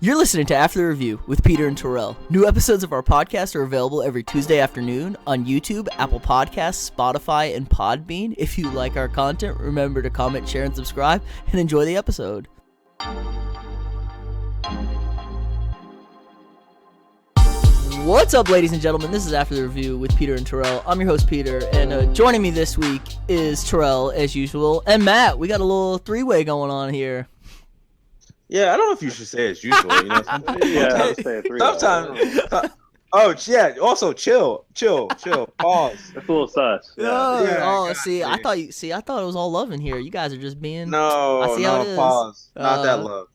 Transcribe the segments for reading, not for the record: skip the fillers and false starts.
You're listening to After the Review with Peter and Terrell. New episodes of our podcast are available every Tuesday afternoon on YouTube, Apple Podcasts, Spotify, and Podbean. If you like our content, remember to comment, share, and subscribe, and enjoy the episode. What's up, ladies and gentlemen? This is After the Review with Peter and Terrell. I'm your host, Peter, and joining me this week is Terrell, as usual, and Matt. We got a little three-way going on here. Yeah, I don't know if you should say as usual. You know, Yeah, say a three. sometimes. Oh yeah. Also, chill. Pause. That's a little sus. Oh, Yeah, God, see, I dang. thought it was all love in here. You guys are just being. I No, see how it is. pause. Not that love.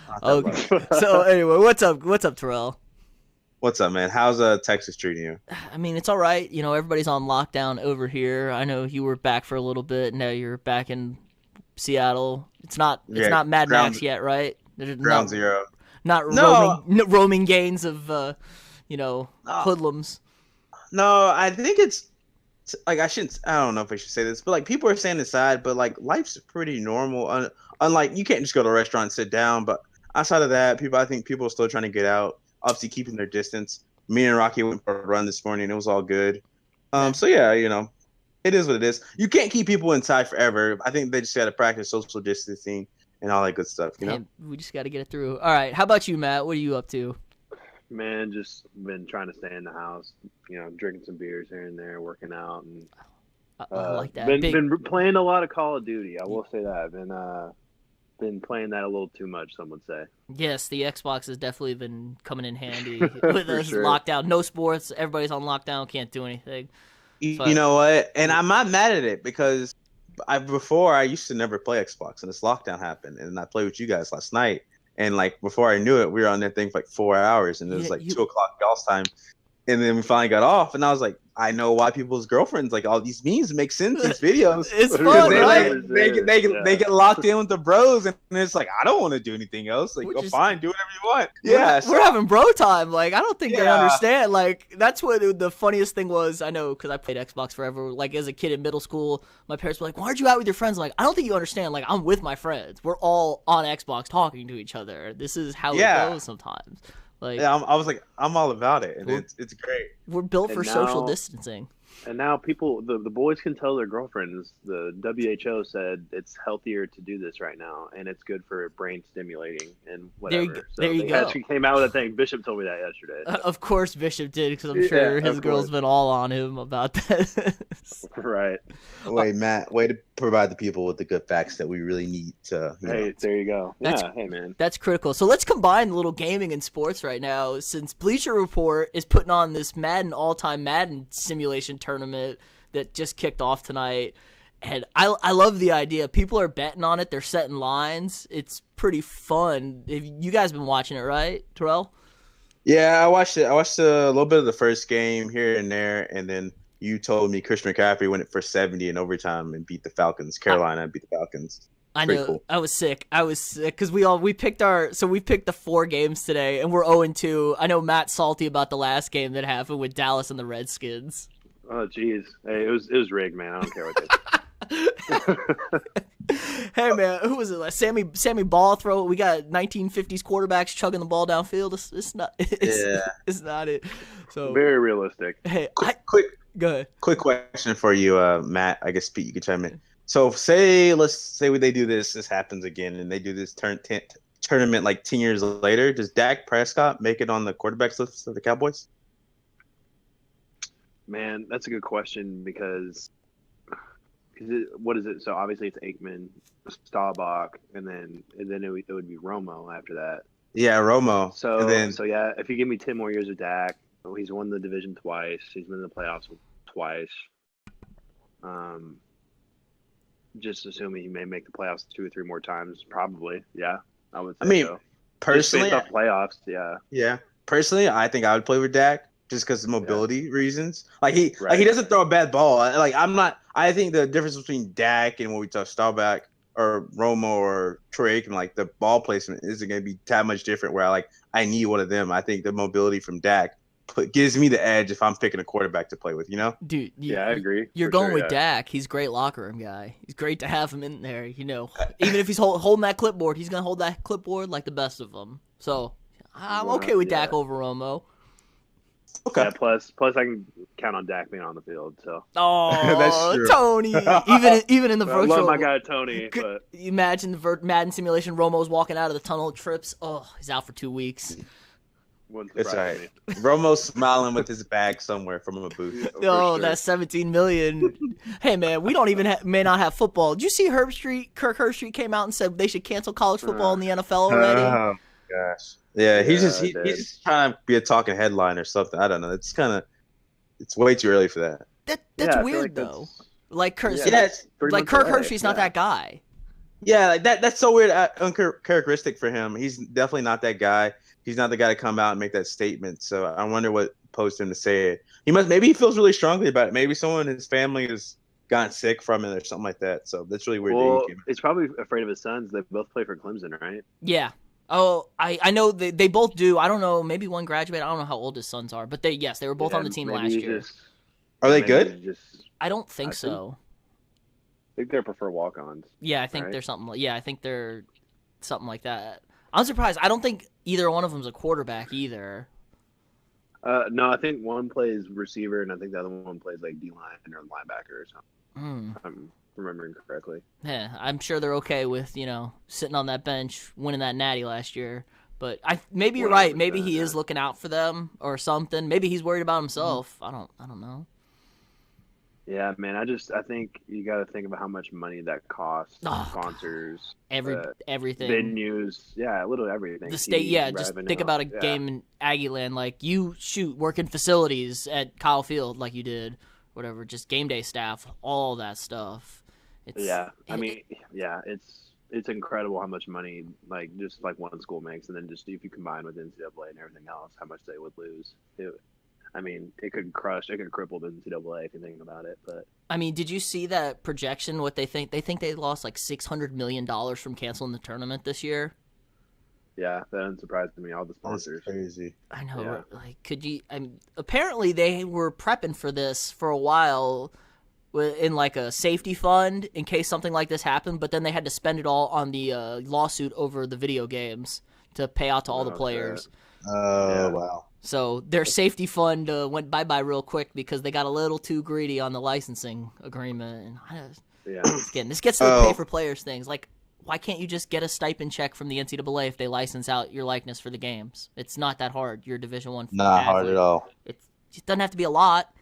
Not that Okay. love. So anyway, what's up, Terrell? What's up, man? How's Texas treating you? I mean, it's all right. You know, everybody's on lockdown over here. I know you were back for a little bit. Now you're back in Seattle. It's not Mad Max yet, right? Ground zero. Not roaming gangs of hoodlums. No, I think it's like I don't know if I should say this, but like people are staying inside, but like life's pretty normal. Unlike you can't just go to a restaurant and sit down, but outside of that, I think people are still trying to get out. Obviously, keeping their distance. Me and Rocky went for a run this morning. It was all good. So yeah, it is what it is. You can't keep people inside forever. I think they just got to practice social distancing and all that good stuff. Man, we just got to get it through. All right, how about you, Matt? What are you up to? Man, just been trying to stay in the house. Drinking some beers here and there, working out, and I like that. Been playing a lot of Call of Duty. I will say that. I've been playing that a little too much, some would say. Yes, the Xbox has definitely been coming in handy with us sure. lockdown. No sports. Everybody's on lockdown. Can't do anything. You know what? And I'm not mad at it because before I used to never play Xbox, and this lockdown happened, and I played with you guys last night. And like before I knew it, we were on that thing for like 4 hours, and it was 2 o'clock y'all's time. And then we finally got off, and I was like, I know why people's girlfriends like all these memes make sense. These videos, It's fun, right? They get locked in with the bros, and it's like I don't want to do anything else. Like, fine, do whatever you want. Yeah, we're having bro time. Like, I don't think they Yeah. understand. Like, that's what the funniest thing was. I know because I played Xbox forever. Like as a kid in middle school, my parents were like, "Why aren't you out with your friends?" I'm like, I don't think you understand. Like, I'm with my friends. We're all on Xbox talking to each other. This is how it goes sometimes. Like, yeah, I was like, I'm all about it, and it's great. We're built for And social now- distancing. And now people, the boys can tell their girlfriends. The WHO said it's healthier to do this right now, and it's good for brain stimulating and whatever. There you they go. actually came out with a thing. Bishop told me that yesterday. Of course, Bishop did because I'm sure his of girl's course. been all on him about that. Right. Wait, Matt, way to provide the people with the good facts that we really need to. Hey, there you go. That's- Yeah. Hey, man. That's critical. So let's combine a little gaming and sports right now, since Bleacher Report is putting on this all-time Madden simulation tournament that just kicked off tonight. And I love the idea. People are betting on it. They're setting lines. It's pretty fun. You guys been watching it, right, Terrell? Yeah, I watched it. I watched a little bit of the first game here and there, and then you told me Christian McCaffrey went it for 70 in overtime and beat the Falcons. Carolina beat the Falcons. I Pretty know. cool. I was sick because we picked the 4 games today, and we're 0-2. I know Matt's salty about the last game that happened with Dallas and the Redskins. Oh, geez. Hey, it was rigged, man. I don't care what they say. Hey man, who was it? Like Sammy Ball throw. We got 1950s quarterbacks chugging the ball downfield. It's not. It's not it. So Very realistic. hey, go ahead. Quick question for you, Matt. I guess Pete, you can chime in. So let's say they do this happens again, and they do this tournament like 10 years later. Does Dak Prescott make it on the quarterbacks list of the Cowboys? Man, that's a good question because what is it? So obviously it's Aikman, Staubach, and then it would be Romo after that. Yeah, Romo. So and then, yeah, if you give me 10 more years of Dak, he's won the division twice. He's been in the playoffs twice. Just assuming he may make the playoffs 2 or 3 more times, probably. Yeah, I would say. I mean, so. personally, Just based off playoffs, yeah. Yeah, personally, I think I would play with Dak just because of mobility reasons. Like he doesn't throw a bad ball. Like I think the difference between Dak and when we talk Staubach or Romo or Troy Aikman, like the ball placement isn't going to be that much different. Where I need one of them. I think the mobility from Dak gives me the edge if I'm picking a quarterback to play with, Dude, Yeah, I agree. You're going with Dak. He's a great locker room guy. He's great to have him in there, Even if he's holding that clipboard, he's going to hold that clipboard like the best of them. So I'm okay with Dak over Romo. Okay. Yeah, plus I can count on Dak being on the field. So Oh, That's true. Tony! Even in the I virtual, love my guy Tony, Could but you imagine the Madden simulation? Romo's walking out of the tunnel trips. Oh, he's out for 2 weeks. wouldn't It's all surprise right. me. Romo's smiling with his bag somewhere from a booth. Yeah, for Oh, sure. that's 17 million. Hey man, we don't even may not have football. Did you see Kirk Herbstreit came out and said they should cancel college football in the NFL already? Oh gosh. Yeah, he's Yeah, just I did. he's just trying to be a talking headline or something. I don't know. It's way too early for that. That's Yeah, I feel weird like though. that's- Like Kirk, Yeah, it's 3 like months Kirk away. Herbstreit's not Yeah. that guy. Yeah, like that's so weird, uncharacteristic for him. He's definitely not that guy. He's not the guy to come out and make that statement. So I wonder what posed him to say it. Maybe he feels really strongly about it. Maybe someone in his family has gotten sick from it or something like that. So that's really weird. Well, that he came out. he's probably afraid of his sons. They both play for Clemson, right? Yeah. Oh, I know they both do. I don't know. Maybe one graduated. I don't know how old his sons are, but they were both on the team maybe last he's year. just- Are they maybe good? he's just- I don't think I so. think they prefer walk-ons. Yeah, I think right? they're something. I think they're something like that. I'm surprised. I don't think either one of them's a quarterback either. No, I think one plays receiver, and I think the other one plays like D-line or linebacker or something. Hmm. If I'm remembering correctly. Yeah, I'm sure they're okay with sitting on that bench, winning that natty last year. But maybe you're right. Maybe he is looking out for them or something. Maybe he's worried about himself. I don't know. Yeah, man. I think you got to think about how much money that costs. Oh, Sponsors, Everything. venues, yeah, literally everything. The state, TV, just revenue, think about a yeah. game in Aggie Land. Like you work in facilities at Kyle Field, like you did, whatever. Just game day staff, all that stuff. It's incredible how much money just one school makes, and then just if you combine with NCAA and everything else, how much they would lose. It could cripple the NCAA if you think about it. But did you see that projection? What they think? They think they lost like $600 million from canceling the tournament this year. yeah, that doesn't surprise me. All the That's sponsors. crazy. I know. Yeah. Like, could you? Apparently, they were prepping for this for a while, in like a safety fund in case something like this happened. But then they had to spend it all on the lawsuit over the video games to pay out to all the players. Oh Yeah. wow. So their safety fund went bye-bye real quick because they got a little too greedy on the licensing agreement. And Yeah, again, this gets to the pay for players things. Like, why can't you just get a stipend check from the NCAA if they license out your likeness for the games? It's not that hard. You're a Division I. Not hard at all. It doesn't have to be a lot.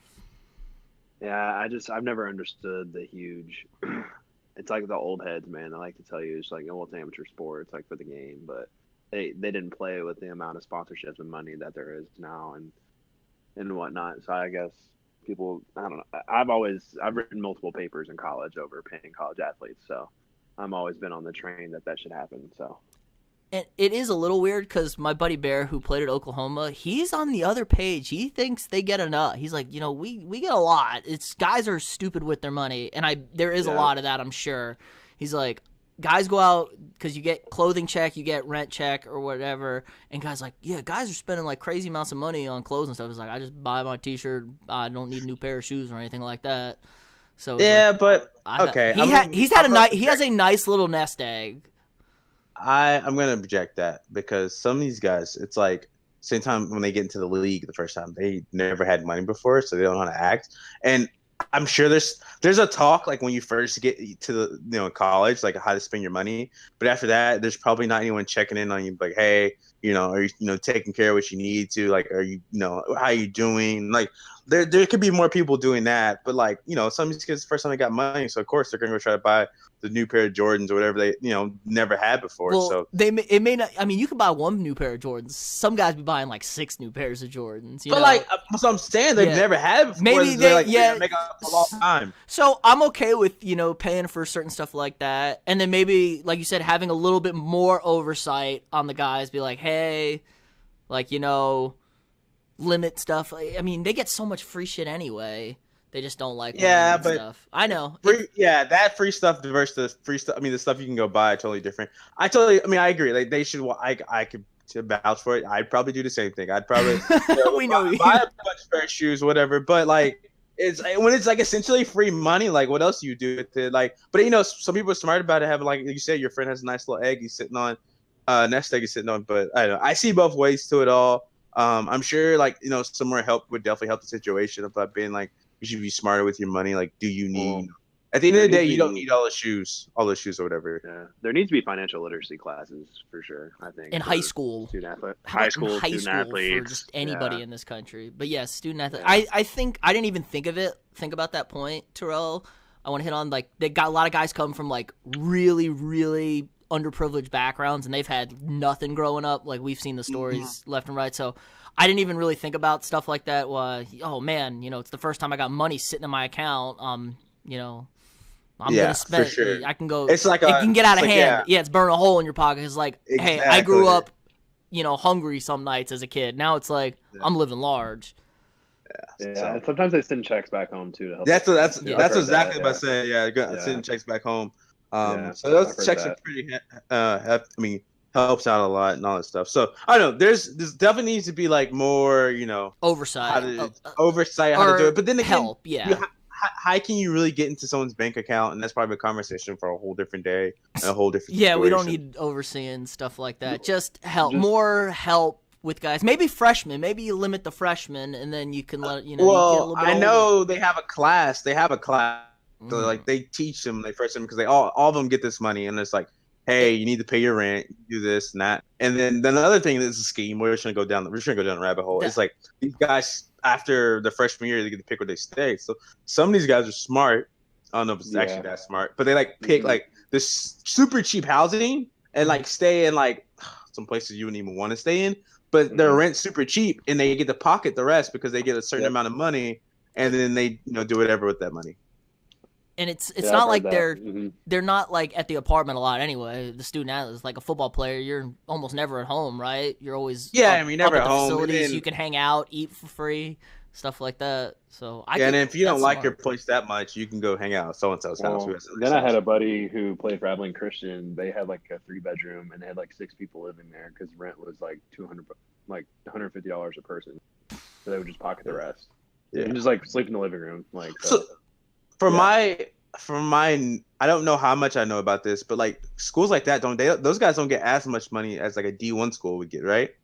yeah. I've never understood the huge. It's like the old heads, man. I like to tell you, it's like, it's amateur sport. It's like for the game, but they didn't play with the amount of sponsorships and money that there is now and whatnot. So I guess people, I don't know. I've written multiple papers in college over paying college athletes, so I'm always been on the train that should happen. So. And it is a little weird because my buddy Bear, who played at Oklahoma, he's on the other page. He thinks they get enough. He's like, we get a lot. It's guys are stupid with their money, and there is a lot of that, I'm sure. He's like, guys go out because you get clothing check, you get rent check or whatever, and guys like, yeah, guys are spending like crazy amounts of money on clothes and stuff. It's like, I just buy my T-shirt. I don't need a new pair of shoes or anything like that. So Yeah, like, but okay. he has a nice little nest egg. I'm gonna object that because some of these guys, it's like same time when they get into the league the first time, they never had money before, so they don't know how to act. And I'm sure there's a talk like when you first get to the college, like how to spend your money. But after that, there's probably not anyone checking in on you, like, hey, are you taking care of what you need to? Like, are you how you doing? Like, there could be more people doing that. But like, some of these kids, the first time they got money, so of course they're gonna go try to buy the new pair of Jordans or whatever they never had before. Well, so it may not. You can buy one new pair of Jordans. Some guys be buying like 6 new pairs of Jordans. But like, so I'm saying they've never had it before. Maybe they're make up a long time. So I'm okay with paying for certain stuff like that, and then maybe like you said, having a little bit more oversight on the guys. Be like, hey, like limit stuff. They get so much free shit anyway. They just don't like but stuff. I know. That free stuff versus the free stuff. The stuff you can go buy totally different. I agree. Like they should. I could to vouch for it. I'd probably do the same thing. I'd probably buy a bunch of pair of shoes, whatever. But like, it's when it's like essentially free money. Like, what else do you do with it? Like, but some people are smart about it. Having like you said, your friend has a nice little egg he's sitting on. nest egg is sitting on, but I don't know. I see both ways to it all. I'm sure like some more help would definitely help the situation about being like you should be smarter with your money. Like, do you need? At the end of the day, you don't need all the shoes or whatever. Yeah, there needs to be financial literacy classes for sure. I think in high school, high school student athletes, for just anybody in this country. But yes, student athlete. Yeah. I think I didn't even think about that point, Terrell. I want to hit on like they got a lot of guys come from like really, really underprivileged backgrounds, and they've had nothing growing up. Like we've seen the stories left and right. So I didn't even really think about stuff like that. Oh man, it's the first time I got money sitting in my account. I'm gonna spend. For sure. I can go. It's like it can get out of hand. Yeah, it's burning a hole in your pocket. It's like, exactly. Hey, I grew up, hungry some nights as a kid. Now it's like I'm living large. Yeah. So, sometimes they send checks back home too to help. That's exactly what I said. Yeah, sending checks back home. So those checks are pretty. Helps out a lot and all that stuff. So I don't know. There's definitely needs to be like more, oversight, how to do it. But then again, help. Yeah. How can you really get into someone's bank account? And that's probably a conversation for a whole different day, a whole different. Yeah, we don't need overseeing stuff like that. Just help, more help with guys. Maybe freshmen. Maybe you limit the freshmen, and then you can let you know. Well, you get a little bit I know older. they have a class. So like they teach them, they first them because they all of them get this money, and it's like, hey, you need to pay your rent, do this and that, and then another thing that's a scheme. We're just gonna go down the rabbit hole. It's like these guys after the freshman year they get to pick where they stay. So some of these guys are smart. I don't know if it's actually that smart, but they like pick like this super cheap housing and like stay in like some places you wouldn't even want to stay in, but their rent's super cheap and they get to pocket the rest because they get a certain amount of money and then they do whatever with that money. And it's not like they're not like at the apartment a lot anyway. The student athlete is like a football player. You're almost never at home, right? You're always never at home. Facilities. You can hang out, eat for free, stuff like that. So and if you don't like your place that much, you can go hang out at so and so's house. Then I had a buddy who played for Abilene Christian. They had like a 3-bedroom and they had like 6 people living there because rent was like $150 a person. So they would just pocket the rest. Yeah, and just like sleep in the living room, like. For my, I don't know how much I know about this, but like schools like that those guys don't get as much money as like a D1 school would get, right?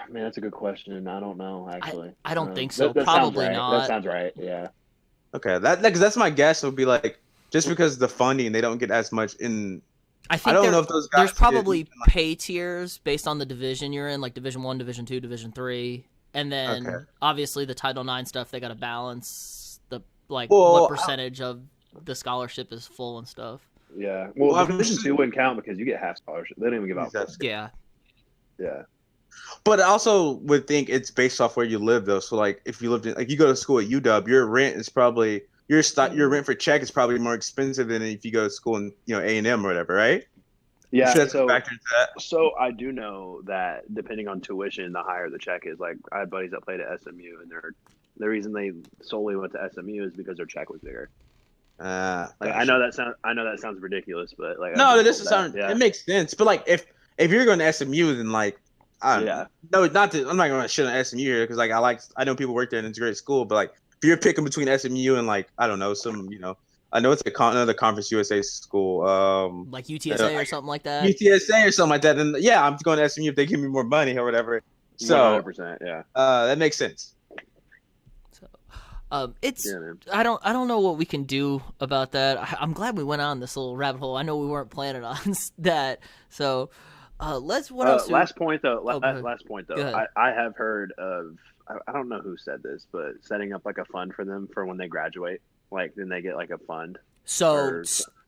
Man, that's a good question. I don't know actually. I don't think so. Probably not. That sounds right. Yeah. Okay, because that's my guess. Would be like just because the funding they don't get as much in. I don't know if those guys. There's probably pay tiers based on the division you're in, like Division 1, Division 2, Division 3, and then obviously the Title IX stuff they got to balance. What percentage of the scholarship is full and stuff. Yeah. Well, Division 2 wouldn't count because you get half scholarship. They don't even give out full. Yeah. Yeah. But I also would think it's based off where you live, though. So, like, if you lived in, like, you go to school at UW, your rent is probably your rent for check is probably more expensive than if you go to school in A&M or whatever, right? Yeah. So factor into that. So I do know that depending on tuition, the higher the check is. Like, I have buddies that played at SMU, and the reason they solely went to SMU is because their check was bigger. I know that sounds ridiculous, but like no, it makes sense. But like if you're going to SMU, then like I'm not going to shit on SMU here because like I know people work there and it's a great school, but like if you're picking between SMU and like I don't know I know it's another Conference USA school, like UTSA or something like that. UTSA or something like that, then I'm going to SMU if they give me more money or whatever. So 100%, that makes sense. I don't know what we can do about that. I'm glad we went on this little rabbit hole. I know we weren't planning on that. So what else? Last point though. I have heard of. I don't know who said this, but setting up like a fund for them for when they graduate. Like then they get like a fund. So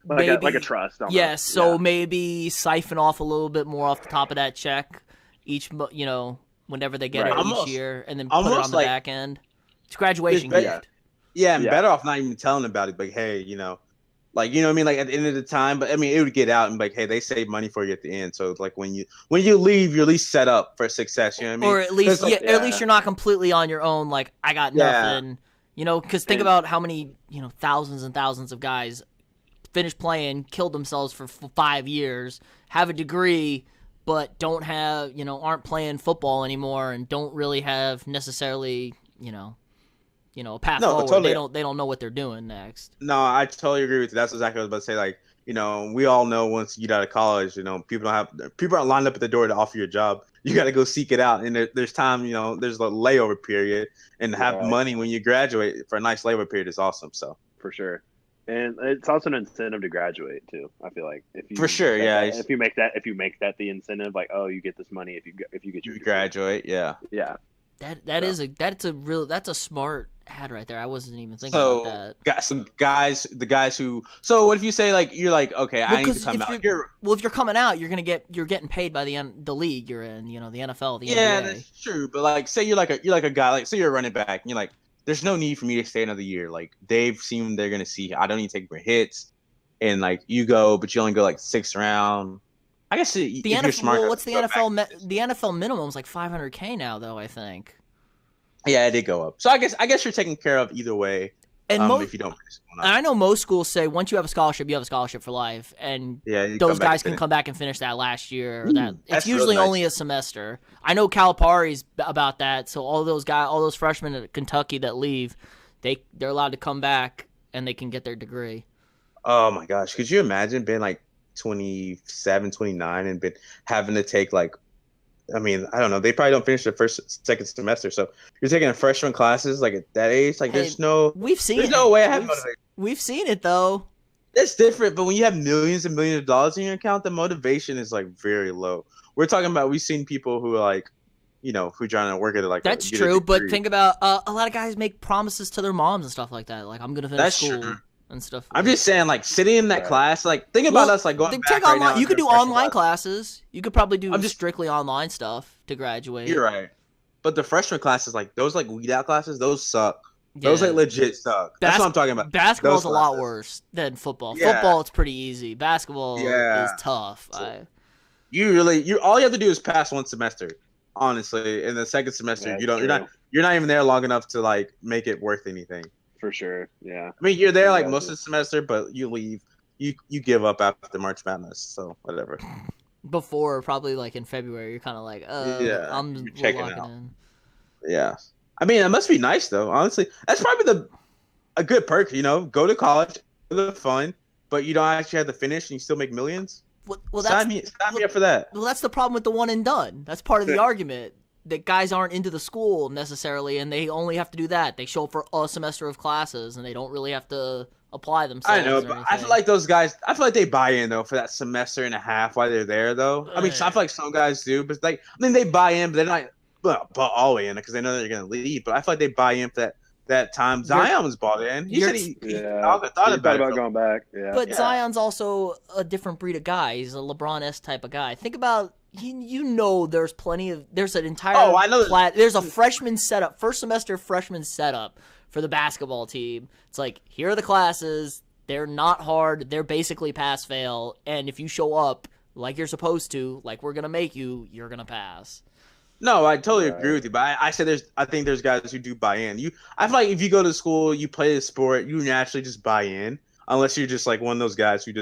like a trust. Yes. So maybe siphon off a little bit more off the top of that check each. Whenever they get it each year, and then put it on the back end. It's graduation gift. Yeah, and better off not even telling about it. Like, hey, like what I mean. Like at the end of the time, but I mean, it would get out and like, hey, they save money for you at the end. So it's like when you leave, you're at least set up for success. You know what I mean? Or at least, at least you're not completely on your own. Like I got nothing. Because think about how many thousands and thousands of guys finish playing, killed themselves for 5 years, have a degree, but don't have aren't playing football anymore, and don't really have necessarily a path forward. Totally. They don't know what they're doing next. No, I totally agree with you. That's exactly what I was about to say. Like, we all know once you get out of college, people aren't lined up at the door to offer you a job. You got to go seek it out, and there's time, there's a layover period, and to have money when you graduate for a nice layover period is awesome. So for sure, and it's also an incentive to graduate too. I feel like if you for sure, yeah. If you make that the incentive, like, oh, you get this money if you get your degree. Graduate, yeah. That's a smart ad right there. I wasn't even thinking about that. Got some guys, the guys who. So what if you say like you're like, okay, I need to come out. If you're coming out, you're getting paid by the league you're in. The NFL, the NBA. Yeah, that's true. But like, say you're like a guy, like say you're a running back, and you're like, there's no need for me to stay another year. Like they've seen they're gonna see I don't need to take more hits, and like you go, but you only go like 6th round. I guess if you're smart. Well, what's the NFL? The NFL minimum is like $500K now, though. I think. Yeah, it did go up. So I guess you're taken care of either way. And if you don't. And I know most schools say once you have a scholarship, you have a scholarship for life, and those guys can come back and finish that last year. Or that it's usually really nice. Only a semester. I know Calipari's about that. So all those freshmen at Kentucky that leave, they're allowed to come back and they can get their degree. Oh my gosh, could you imagine being like 27, 29 and been having to take like, I mean, I don't know. They probably don't finish the second semester. So you're taking freshman classes like at that age. Like there's no way I have motivation. We've seen it though. It's different, but when you have millions and millions of dollars in your account, the motivation is like very low. We're talking about we've seen people who are like, who trying to work at it like that's true. But think about a lot of guys make promises to their moms and stuff like that. Like I'm gonna finish school. True. And stuff. I'm just saying, like sitting in that class, like think about us, like going back right now. You could do online classes. You could probably do strictly online stuff to graduate. You're right, but the freshman classes, like those, like weed out classes, those suck. Yeah. Those like legit suck. That's what I'm talking about. Basketball's a lot worse than football. Yeah. Football, it's pretty easy. Basketball is tough. So, you all you have to do is pass one semester. Honestly, in the second semester, you're not even there long enough to like make it worth anything. For sure, yeah. I mean, you're there like most of the semester, but you leave. You give up after March Madness, so whatever. Before, probably like in February, you're kind of like, I'm checking out. Yeah, I mean, it must be nice though. Honestly, that's probably a good perk. Go to college, the fun, but you don't actually have to finish, and you still make millions. Well, sign me up for that. Well, that's the problem with the one and done. That's part of the argument. That guys aren't into the school necessarily, and they only have to do that. They show up for a semester of classes, and they don't really have to apply themselves. I know, but I feel like those guys, I feel like they buy in, though, for that semester and a half while they're there, though. I mean, I feel like some guys do, but like, I mean, they buy in, but they're not all the way in because they know they're going to leave. But I feel like they buy in for that time. Zion was bought in. He said he thought about going back. Yeah. But Zion's also a different breed of guy. He's a LeBron-esque type of guy. Think about there's an entire there's a freshman setup, first semester freshman setup for the basketball team. It's like, here are the classes, they're not hard, they're basically pass fail, and if you show up like you're supposed to, like we're gonna make you're gonna pass. No, I totally agree with you, but I think there's guys who do buy in. I feel like if you go to school, you play the sport, you naturally just buy in, unless you're just like one of those guys who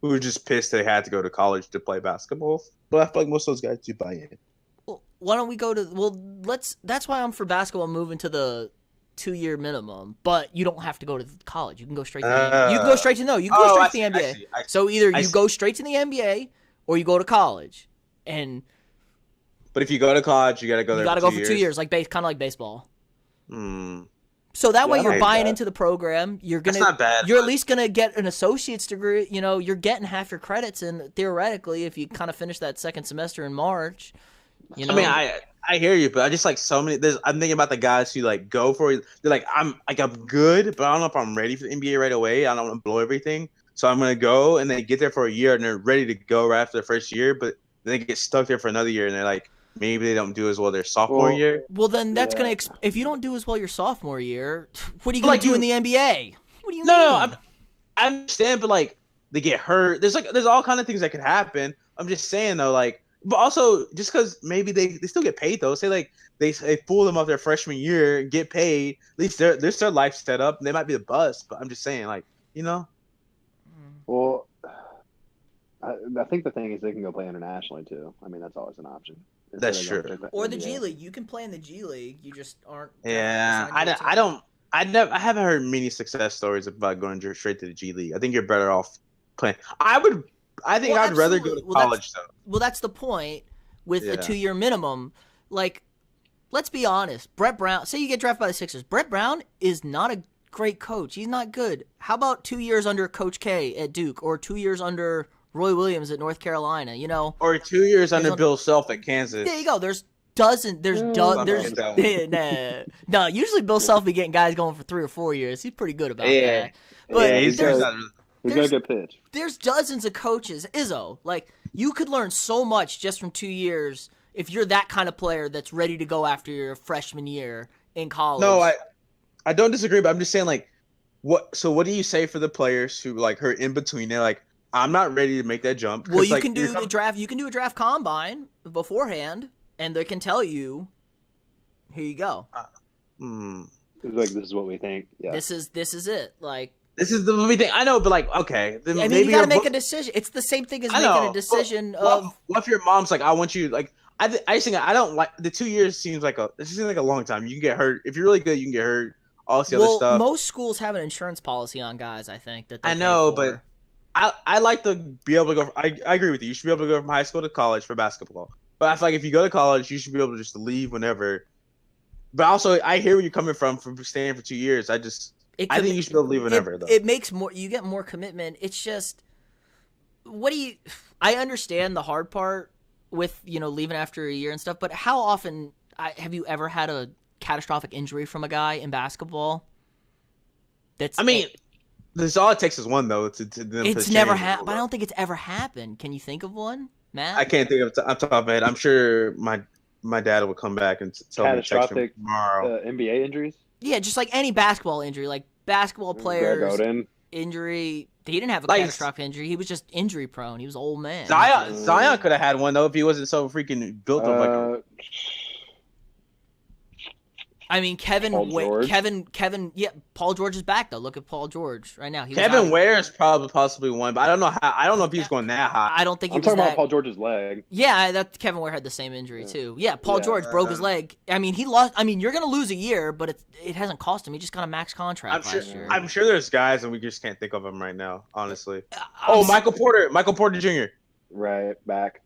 were just pissed they had to go to college to play basketball. But I feel like most of those guys do buy in. Well, why don't we go to that's why I'm for basketball moving to the 2-year minimum, but you don't have to go to college. You can go straight to the NBA. You can go straight to the NBA. I see. So either you go straight to the NBA or you go to college. But if you go to college, you got to go there. You got to go for 2 years, kind of like baseball. So that way you're buying into the program. That's not bad. You're at least gonna get an associate's degree. You're getting half your credits, and theoretically, if you kind of finish that second semester in March, I mean, I hear you, but I just like so many. I'm thinking about the guys who like go for it. They're like, I'm good, but I don't know if I'm ready for the NBA right away. I don't want to blow everything, so I'm gonna go, and they get there for a year, and they're ready to go right after the first year, but then they get stuck there for another year, and they're like, maybe they don't do as well their sophomore year. Well, then that's gonna. If you don't do as well your sophomore year, what are you gonna do in the NBA? What do you mean? No, I understand, but like they get hurt. There's all kind of things that could happen. I'm just saying though, like, but also just because maybe they still get paid though. Say like they fool them off their freshman year, get paid. At least there's their life set up. And they might be the bust, but I'm just saying, like, Well, I think the thing is they can go play internationally too. I mean, that's always an option. That's true. Or the G League. You can play in the G League. You just aren't. Yeah, I haven't heard many success stories about going straight to the G League. I think you're better off playing. I think I'd rather go to college though. Well, that's the point with a 2-year minimum. Like, let's be honest. Brett Brown, say you get drafted by the Sixers. Brett Brown is not a great coach. He's not good. How about 2 years under Coach K at Duke, or 2 years under Roy Williams at North Carolina? You know, or 2 years under Bill Self at Kansas. There you go. There's no. Usually Bill Self be getting guys going for 3 or 4 years. He's pretty good about that. But he's got a good pitch. There's dozens of coaches. Izzo, like, you could learn so much just from 2 years if you're that kind of player that's ready to go after your freshman year in college. No, I don't disagree, but I'm just saying, like, what do you say for the players who, like, are in between? They're like, I'm not ready to make that jump. Well, you can do the draft. You can do a draft combine beforehand, and they can tell you, here you go. It's like, this is what we think. Yeah. This is it. Like, this is the movie thing. I know, but like, okay. Then I mean, maybe you gotta make a decision. It's the same thing as making a decision of. What if your mom's like, I want you, like, I just think I don't like the 2 years. Seems like a long time. You can get hurt if you're really good. You can get hurt. All this other stuff. Most schools have an insurance policy on guys. I think that I know, but I like to be able to go. I agree with you. You should be able to go from high school to college for basketball. But I feel like if you go to college, you should be able to just leave whenever. But also, I hear where you're coming from staying for 2 years. I think you should be able to leave whenever, though. It makes more. You get more commitment. It's just, I understand the hard part with, leaving after a year and stuff. But how often have you ever had a catastrophic injury from a guy in basketball? This all it takes is one, though. It's never happened. But I don't think it's ever happened. Can you think of one, Matt? I can't think of it. I'm top of my head. I'm sure my dad will come back and tell me catastrophic tomorrow. NBA injuries. Yeah, just like any basketball injury, like basketball players injury. He didn't have a catastrophic injury. He was just injury prone. He was an old man. Zion could have had one though if he wasn't so freaking built up. I mean, Kevin, yeah, Paul George is back though. Look at Paul George right now. Kevin Ware is possibly one, but I don't know how. I don't know if he's going that high. I don't think I'm talking about Paul George's leg. Yeah, that Kevin Ware had the same injury too. Yeah, Paul George broke his leg. I mean, he lost. I mean, you're gonna lose a year, but it hasn't cost him. He just got a max contract last year. I'm sure there's guys, and we just can't think of them right now. Honestly. Michael Porter Jr. Right back.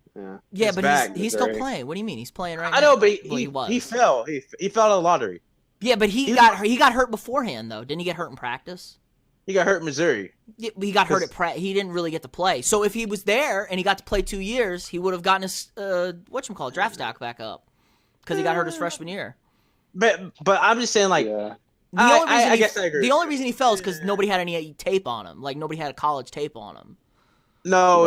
Yeah, but he's still playing. What do you mean? He's playing right now. I know, but he fell. He fell out of the lottery. Yeah, but he got hurt beforehand though. Didn't he get hurt in practice? He got hurt in Missouri. Yeah, he got hurt at he didn't really get to play. So if he was there and he got to play 2 years, he would have gotten his draft stock back up because he got hurt his freshman year. But I'm just saying, like, I guess I agree. The only reason he fell is because nobody had any tape on him. Like, nobody had a college tape on him. No,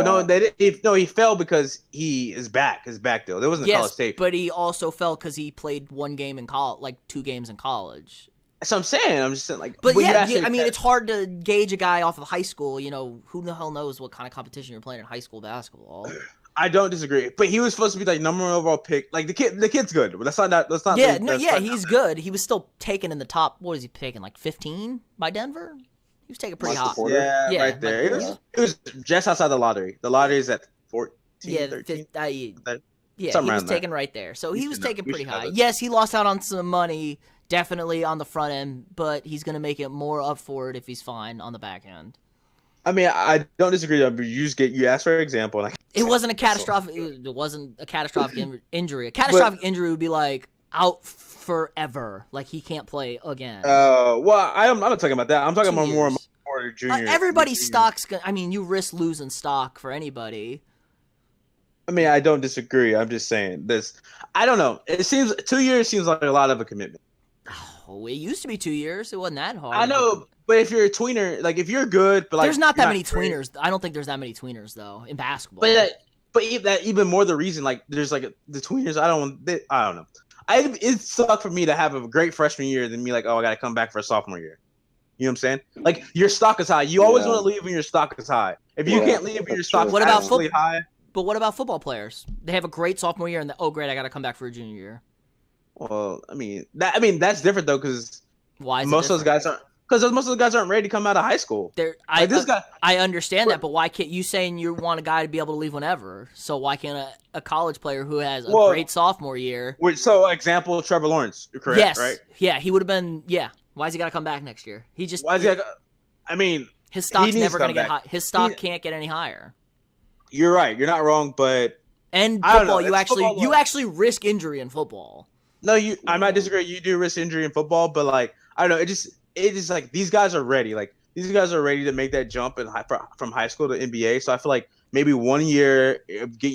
he fell because he is back. His back though. There wasn't a college tape. But he also fell because he played 1 game in college, like 2 games in college. So I'm just saying, like. But I mean, it's hard to gauge a guy off of high school. Who the hell knows what kind of competition you're playing in high school basketball? I don't disagree, but he was supposed to be like number 1 overall pick. Like the kid's good. But that's not. Yeah, he's good. He was still taken in the top. What was he taking? Like 15 by Denver. He was taking pretty hot. Yeah, right there. It was just outside the lottery. The lottery is at 14, 13. He was taken right there. So he was taken pretty high. Yes, he lost out on some money, definitely on the front end, but he's going to make it more up for it if he's fine on the back end. I mean, I don't disagree. But you asked for an example. And it wasn't a catastrophic. It wasn't a catastrophic injury. A catastrophic injury would be like out forever. Like he can't play again. Well, I'm not talking about that. I'm talking about more junior. Everybody's stock's. I mean, you risk losing stock for anybody. I mean, I don't disagree. I'm just saying this. I don't know. It seems 2 years seems like a lot of a commitment. Oh, it used to be 2 years. It wasn't that hard. I know, but if you're a tweener, like if you're good, but like there's not that many tweeners. I don't think there's that many tweeners though in basketball. But that even more the reason, like there's like the tweeners. I don't know. It sucked for me to have a great freshman year than me like, I got to come back for a sophomore year. You know what I'm saying? Like your stock is high. You always want to leave when your stock is high. If you can't leave when your stock is high. But what about football players? They have a great sophomore year and great, I got to come back for a junior year. Well, I mean that's different though because most of those guys aren't ready to come out of high school. I understand that, but why can't you saying you want a guy to be able to leave whenever? So why can't a college player who has a great sophomore year? So example, Trevor Lawrence, correct? Yes, right? Yeah, he would have been. Yeah, why's he got to come back next year? Why's he? I mean, his stock's needs never to going to come get back. high. His stock can't get any higher. You're right. You're not wrong, but And I don't know. football, It's you actually risk injury in football. No, I'm not disagreeing. You do risk injury in football, but like I don't know, it is like these guys are ready. Like these guys are ready to make that jump from high school to NBA. So I feel like maybe 1 year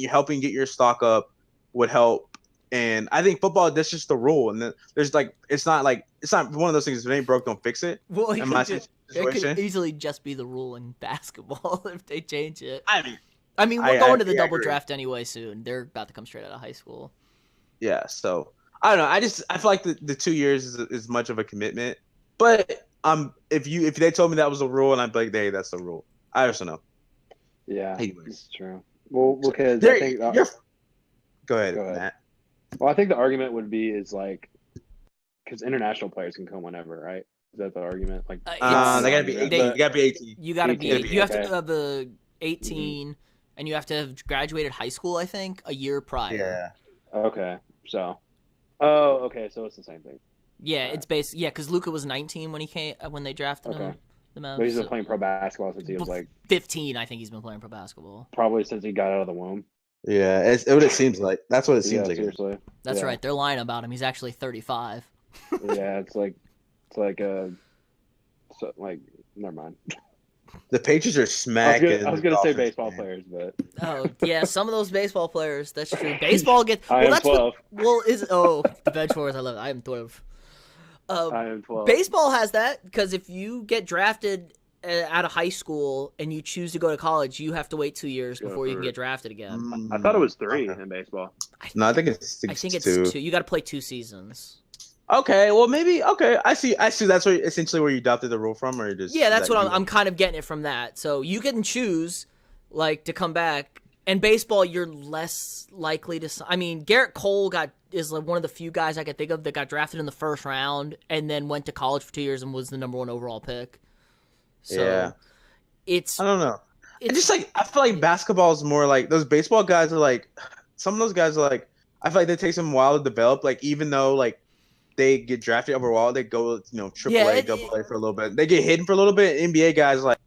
helping get your stock up would help. And I think football, that's just the rule. And then there's like it's not one of those things. If it ain't broke, don't fix it. Well, Situation. it could easily just be the rule in basketball if they change it. I mean, we're going to the I double agree. draft anyway soon. They're about to come straight out of high school. Yeah, so I don't know. I feel like the 2 years is much of a commitment. But if they told me that was a rule, and I'd be like, hey, that's the rule. I just don't know. Yeah, Anyways. it's true. Well, because I think go ahead, Matt. Well, I think the argument would be is like because international players can come whenever, right? Is that the argument? Like, they gotta be 18. You gotta be 18. You gotta be. You have to have the 18, Mm-hmm. and you have to have graduated high school. I think a year prior. Yeah. Okay. So. Oh, okay. So it's the same thing. Yeah, it's based. Yeah, because Luka was 19 when they drafted him. The Mavs. But he's been playing pro basketball since he was like 15. I think he's been playing pro basketball. Probably since he got out of the womb. Yeah, it's what it seems like. That's what it seems like. Seriously. That's right. They're lying about him. He's actually 35. Yeah, never mind. The Patriots are smacking. I was gonna say baseball players, but oh yeah, some of those baseball players. That's true. Baseball gets. I am 12. The bench forwards. I love it. I am 12. I am 12. Baseball has that because if you get drafted out of high school and you choose to go to college, you have to wait 2 years before you can get drafted again. I thought it was 3 in baseball. No, I think it's 2. You got to play 2 seasons. Okay, well maybe. Okay, I see. That's essentially where you adopted the rule from, or just that's what I'm kind of getting it from that. So you can choose like to come back. And baseball, you're less likely to. I mean, Garrett Cole is like one of the few guys I could think of that got drafted in the first round and then went to college for 2 years and was the number 1 overall pick. So yeah, I don't know. It's just like I feel like basketball is more like those baseball guys are like some of those guys are like I feel like they take some while to develop. Like even though like they get drafted overall, they go AAA, double A for a little bit. They get hidden for a little bit. NBA guys like.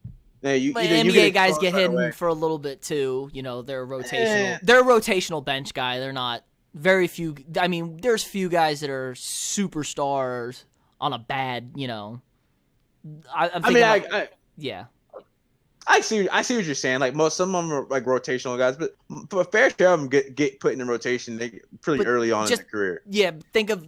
NBA guys get hidden for a little bit too. They're rotational. They're a rotational bench guy. They're not very few. I mean, there's few guys that are superstars on a bad. Yeah. I see what you're saying. Like some of them are like rotational guys, but for a fair share of them get put in rotation pretty early on in their career. Yeah, think of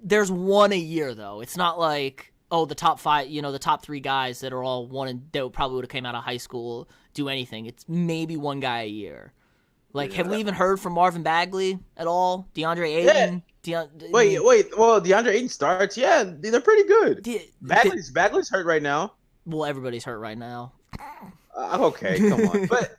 there's 1 a year though. It's not like. Oh, the top 5, the top 3 guys that are all that probably would have came out of high school do anything. It's maybe 1 guy a year. Like, have we even heard from Marvin Bagley at all? DeAndre Ayton? Yeah. Wait. Well, DeAndre Ayton starts. Yeah, they're pretty good. Bagley's hurt right now. Well, everybody's hurt right now. Okay, come on. But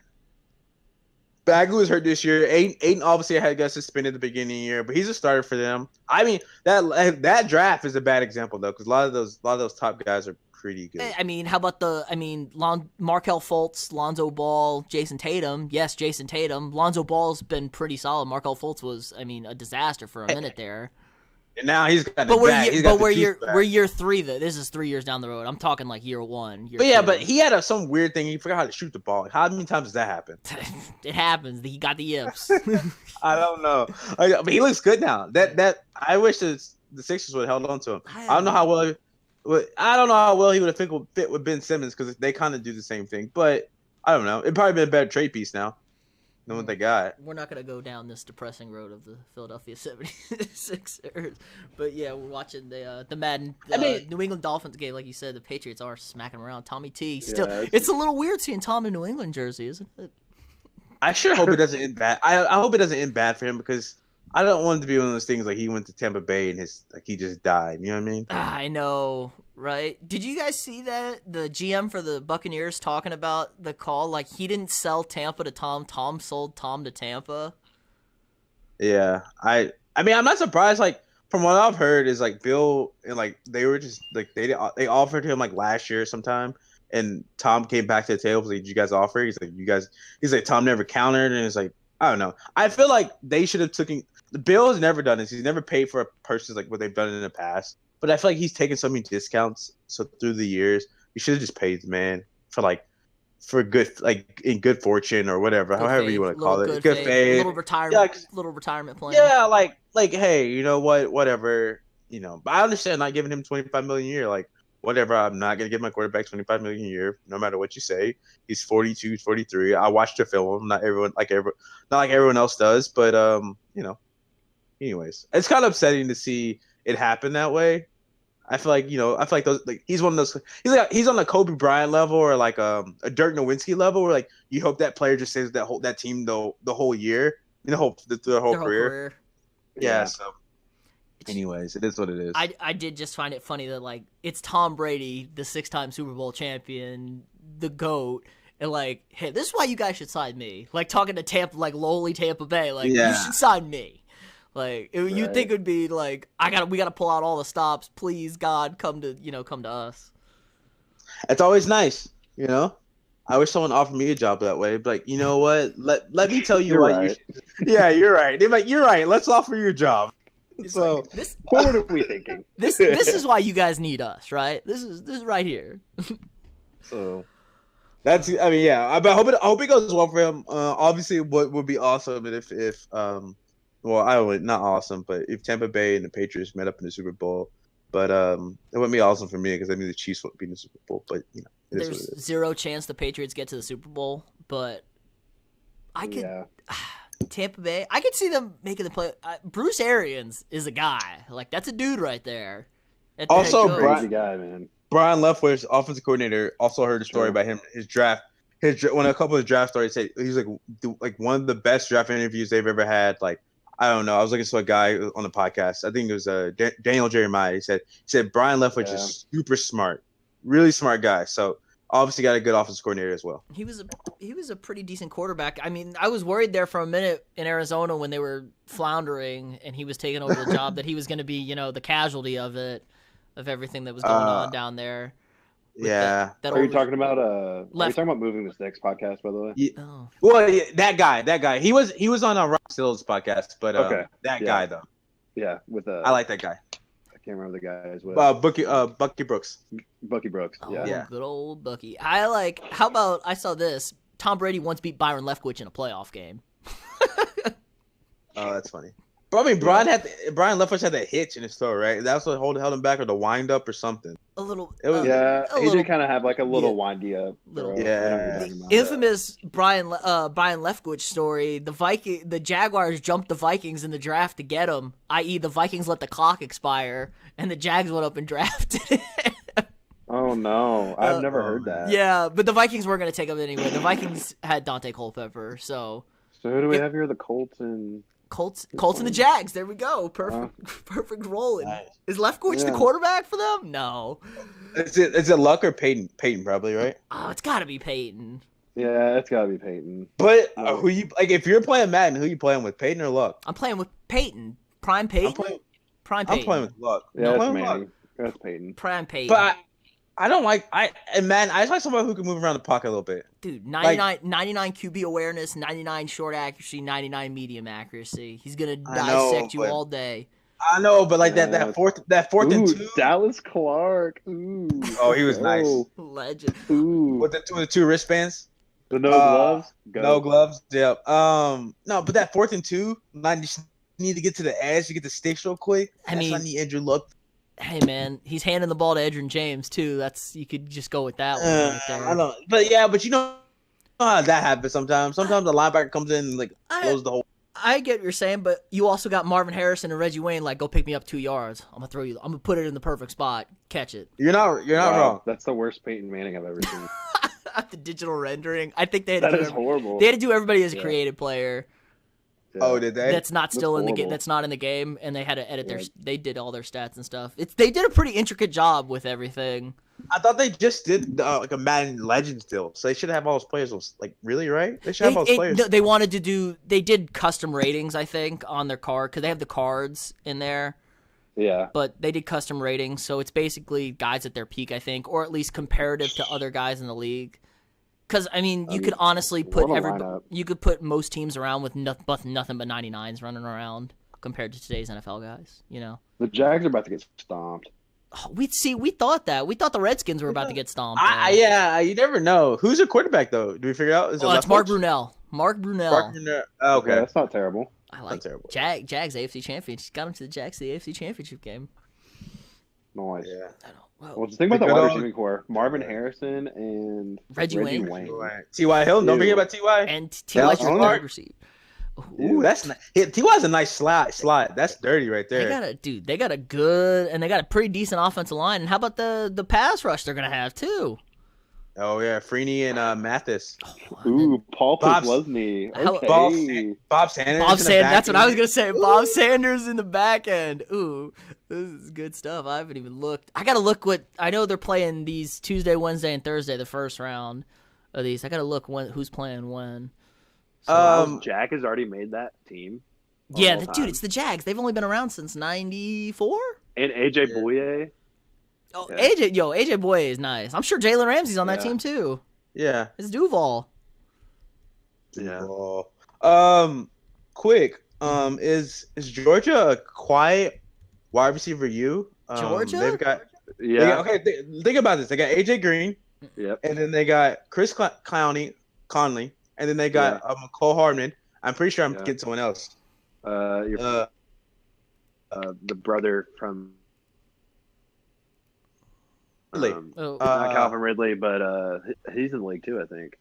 Bagley was hurt this year. Ayton obviously got suspended at the beginning of the year, but he's a starter for them. I mean, that draft is a bad example though, because a lot of those top guys are pretty good. I mean, how about Markelle Fultz, Lonzo Ball, Jason Tatum? Yes, Jason Tatum. Lonzo Ball's been pretty solid. Markelle Fultz was, a disaster for a minute there. And now he's got we're year 3 though. This is 3 years down the road. I'm talking like year 1. But he had some weird thing. He forgot how to shoot the ball. How many times does that happen? It happens. He got the yips. I don't know. But he looks good now. That I wish the Sixers would have held on to him. I don't know how well he would have fit with Ben Simmons because they kind of do the same thing. But I don't know. It'd probably been a better trade piece now. Know what they got. We're not going to go down this depressing road of the Philadelphia 76ers. But yeah, we're watching the Madden New England Dolphins game. Like you said, the Patriots are smacking around. Tommy T. Still, it's a little weird seeing Tom in New England jersey, isn't it? I sure hope it doesn't end bad. I hope it doesn't end bad for him because I don't want it to be one of those things like he went to Tampa Bay and he just died. You know what I mean? I know, right? Did you guys see that the GM for the Buccaneers talking about the call? Like he didn't sell Tampa to Tom. Tom sold Tom to Tampa. Yeah, I mean I'm not surprised. Like from what I've heard is like Bill and like they were just like they offered him like last year sometime. And Tom came back to the table. Like, did you guys offer? He's like, Tom never countered. And it's like, I don't know. I feel like they should have taken. The Bill has never done this. He's never paid for a person like what they've done in the past. But I feel like he's taken so many discounts. So through the years, you should have just paid the man. for good, like in good fortune or whatever, Good however faith, you want to little call it, good good faith, faith. little retirement plan. Yeah, like hey, you know what, whatever, you know. But I understand not giving him 25 million a year, like whatever. I'm not gonna give my quarterback 25 million a year, no matter what you say. He's 42, 43. I watched the film. Not like everyone else does, but you know. Anyways, it's kind of upsetting to see it happen that way. I feel like, those, like, he's one of those. He's on the Kobe Bryant level, or like a Dirk Nowitzki level, where like you hope that player just stays with that team the whole year, the whole Their whole career. career. Yeah. So, anyways, it is what it is. I did just find it funny that like it's Tom Brady, the 6-time Super Bowl champion, the GOAT, and like, hey, this is why you guys should sign me. Like talking to Tampa, like lowly Tampa Bay, like you should sign me. Like you'd think it would be like we gotta pull out all the stops. Please, God, come to us. It's always nice, you know. I wish someone offered me a job that way. But like, you know what? Let me tell you You're what. right. Yeah, you're right. They're like, you're right. Let's offer you a job. So like, this, what are we thinking? This is why you guys need us, right? This is right here. So that's, I mean, yeah. I hope it goes well for him. Obviously, what would be awesome if well, I would not awesome, but if Tampa Bay and the Patriots met up in the Super Bowl, but it wouldn't be awesome for me because I mean the Chiefs wouldn't be in the Super Bowl. But you know, there's zero chance the Patriots get to the Super Bowl, but I could. Yeah. Tampa Bay, I could see them making the play. Bruce Arians is a guy. Like that's a dude right there. Also, crazy guy, man. Brian Leftwich, offensive coordinator, also heard a story about him. His draft. When a couple of his draft stories say he's like one of the best draft interviews they've ever had. Like, I don't know. I was looking to a guy on the podcast. I think it was Daniel Jeremiah. He said Brian Leftwich is super smart, really smart guy. So obviously got a good offensive coordinator as well. He was a pretty decent quarterback. I mean, I was worried there for a minute in Arizona when they were floundering and he was taking over the job that he was going to be, the casualty of everything that was going on down there. Yeah. Are you talking about moving this next podcast, by the way? Yeah. Oh. Well, yeah, that guy. He was on Rob Still's podcast, but guy though. Yeah, I like that guy. I can't remember the guy as well. Bucky Brooks. Bucky Brooks. Yeah. Good old Bucky. How about I saw this? Tom Brady once beat Byron Leftwich in a playoff game. Oh, that's funny. But I mean, Brian Leftwich had that hitch in his throw, right? That's what held him back, or the wind up or something. A little. He did kind of have like a little windy up. The infamous Brian Leftwich story. The Jaguars jumped the Vikings in the draft to get him. I.e., the Vikings let the clock expire, and the Jags went up and drafted it. Oh no, I've never heard that. Yeah, but the Vikings weren't going to take him anyway. The Vikings had Dante Culpepper, so. So who do we have here? The Colts and the Jags. There we go. Perfect rolling. Nice. Is Leftwich the quarterback for them? No. Is it Luck or Peyton? Peyton probably, right? Oh, it's got to be Peyton. Yeah, it's got to be Peyton. But who you like? If you're playing Madden, who you playing with, Peyton or Luck? I'm playing with Peyton. Prime Peyton. I'm playing with Luck. Yeah, that's Peyton. Prime Peyton. But I don't like I just like somebody who can move around the pocket a little bit. Dude, 99 QB awareness, 99 short accuracy, 99 medium accuracy. He's gonna dissect you all day. I know, but like that fourth and two. Dallas Clark. Ooh. Oh, he was nice. Legend. Ooh. With the two wristbands. The no gloves. No gloves. Yep. No, but that 4th and 2, you just need to get to the edge to get the sticks real quick. I mean, the Andrew Luck. Hey man, he's handing the ball to Edgerrin James too. You could just go with that one right there. I know, but you know how that happens sometimes. Sometimes the linebacker comes in and closes the whole. I get what you're saying, but you also got Marvin Harrison and Reggie Wayne. Go pick me up 2 yards. I'm gonna put it in the perfect spot. Catch it. You're not wrong. That's the worst Peyton Manning I've ever seen. The digital rendering. I think they had that is horrible. They had to do everybody as a creative player. Yeah. Oh, did they? That's not still in the game. That's not in the game, and they had to edit They did all their stats and stuff. They did a pretty intricate job with everything. I thought they just did a Madden Legends deal, so they should have all those players. Really, right? They should have all those players. They wanted to do. They did custom ratings, I think, on their card because they have the cards in there. Yeah. But they did custom ratings, so it's basically guys at their peak, I think, or at least comparative to other guys in the league. Because you could honestly put you could put most teams around with nothing but 99s running around compared to today's NFL guys. The Jags are about to get stomped. We thought that. We thought the Redskins were about to get stomped. Yeah, you never know. Who's a quarterback though? Do we figure out? Is it it's Mark Brunell. Mark Brunell. Oh, okay, Yeah, that's not terrible. I like terrible. Jags AFC Championship. Got him to the Jags AFC Championship game. Nice. Yeah. I know. Well, just think about the wide receiving core: Marvin Harrison and Reggie Wayne. T.Y. Hill. Don't forget about T.Y. And T.Y.'s your third receiver. Ooh, that's nice. T.Y.'s a nice slot. That's dirty right there. They got a good and they got a pretty decent offensive line. And how about the pass rush they're gonna have too? Oh yeah, Freeney and Mathis. Ooh, Paul Posluszny. Okay. Bob Sanders. That's what I was gonna say. Ooh. Bob Sanders in the back end. Ooh, this is good stuff. I haven't even looked. I gotta look what I know. They're playing these Tuesday, Wednesday, and Thursday. The first round of these. I gotta look who's playing when. So Jack has already made that team. Yeah, dude, it's the Jags. They've only been around since '94. And AJ Bouye. Oh, yeah. AJ Bouye is nice. I'm sure Jalen Ramsey's on that team too. Yeah, it's Duval. Yeah. Quick. Is Georgia a quiet wide receiver? Georgia? They've got. Yeah. Think about this. They got AJ Green. Yep. And then they got Chris Conley, and then they got McCall Hardman. I'm pretty sure I'm getting someone else. The brother from. Ridley. Not Calvin Ridley, but he's in the league too, I think.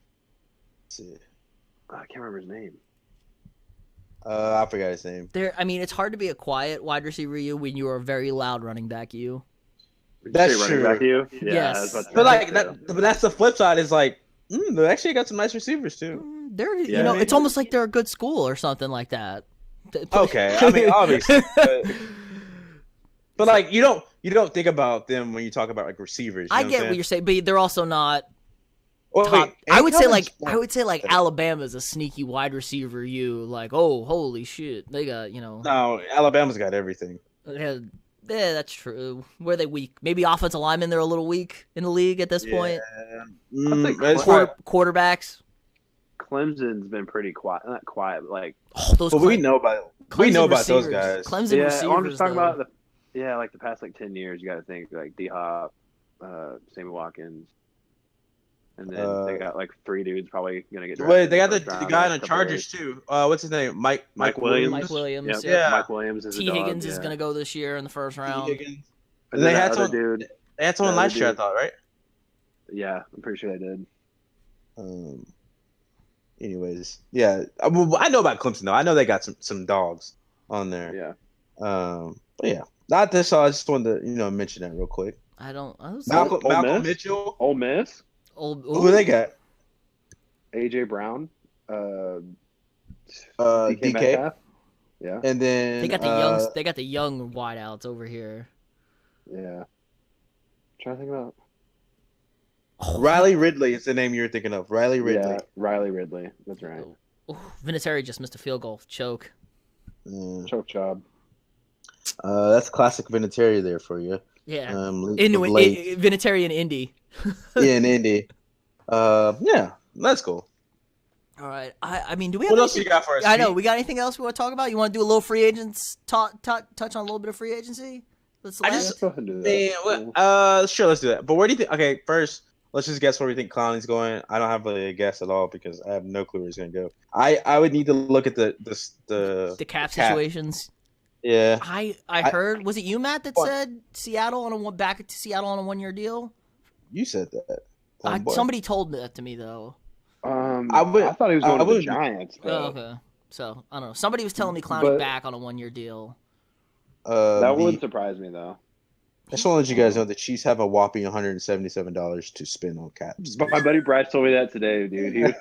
Let's see. I can't remember his name. I forgot his name. It's hard to be a quiet wide receiver when you are a very loud running back That's true. Back yes. But that's the flip side. Is like they actually got some nice receivers too. It's almost like they're a good school or something like that. Okay, I mean obviously, but like you don't think about them when you talk about like receivers. I get what you're saying, but they're also not. Well, top. I would say like Alabama's a sneaky wide receiver. Like, oh, holy shit, they got No, Alabama's got everything. Yeah, that's true. Where they weak? Maybe offensive linemen. They're a little weak in the league at this point. Quarterbacks. Clemson's been pretty quiet. Not quiet, but like. Those. But we know about those guys. Clemson receivers. I'm just talking about like the past 10 years. You got to think like D Hop, Sammy Watkins. And then they got like 3 dudes probably gonna get drafted. Wait, they got the guy on the Chargers too. What's his name? Mike Williams. Mike Williams. Yep. Yeah. Mike Williams is T. Higgins is gonna go this year in the first round. And they had someone. Dude. They had someone last year, I thought, right? Yeah, I'm pretty sure they did. Anyways, yeah, I know about Clemson though. I know they got some dogs on there. Yeah. But yeah, not this. I just wanted to mention that real quick. Malcolm Mitchell. Ole Miss. Who they got? AJ Brown, DK. Metcalf. Yeah, and then they got they got the young wideouts over here. Yeah, I'm trying to think about. Riley Ridley is the name you're thinking of. Riley Ridley. Yeah, Riley Ridley. That's right. Vinatieri just missed a field goal. Choke. Choke job. That's classic Vinatieri there for you. Yeah. Vinatieri in Indy. Yeah, in Indy. Yeah, that's cool. All right. I mean, do we have what else you got for us? I know. We got anything else we want to talk about? You want to do a little free agents? Touch on a little bit of free agency? Sure, let's do that. But where do you think? Okay, first, let's just guess where we think Clowney's going. I don't have really a guess at all because I have no clue where he's going to go. I would need to look at the cap situations. Yeah. I heard. Was it you, Matt, that said Seattle back to Seattle on a 1-year deal? You said that. Somebody told that to me though. I thought he was going to the Giants. Oh, okay. So I don't know. Somebody was telling me Clowney back on a 1-year deal. That wouldn't surprise me though. I just want to let you guys know the Chiefs have a whopping $177 to spend on cap. My buddy Brad told me that today, dude.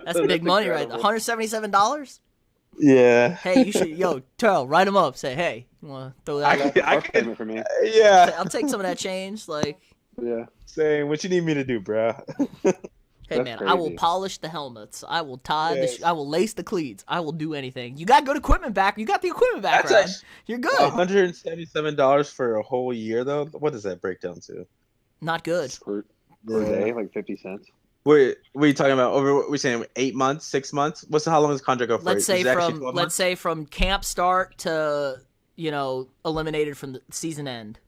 That's big money, right? $177. Yeah. Hey, you should, Terrell, write him up. Say, hey, you want to throw that? I could for me. Yeah. I'll take some of that change. Like. Yeah. Saying what you need me to do, bro. Hey man, crazy. I will polish the helmets. I will tie I will lace the cleats. I will do anything. You got good equipment back. You got the equipment back. You're good. $177 for a whole year, though. What does that break down to? Not good. Per day, like 50 cents. What are you talking about? We're saying 8 months, 6 months. How long does the contract go for? Let's say from camp start to eliminated from the season end.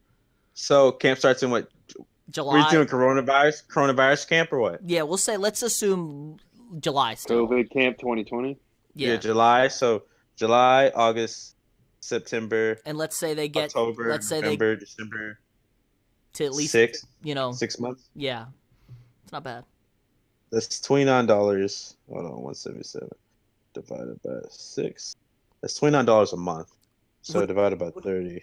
So camp starts in what? We're July. doing coronavirus camp or what? Yeah, let's assume July still. COVID camp 2020. Yeah. July. So July, August, September, And let's say they get October, let's say November, December. to at least 6 months. Yeah. It's not bad. That's $29. Hold on, 177 divided by 6. That's $29 a month. So divided by 30.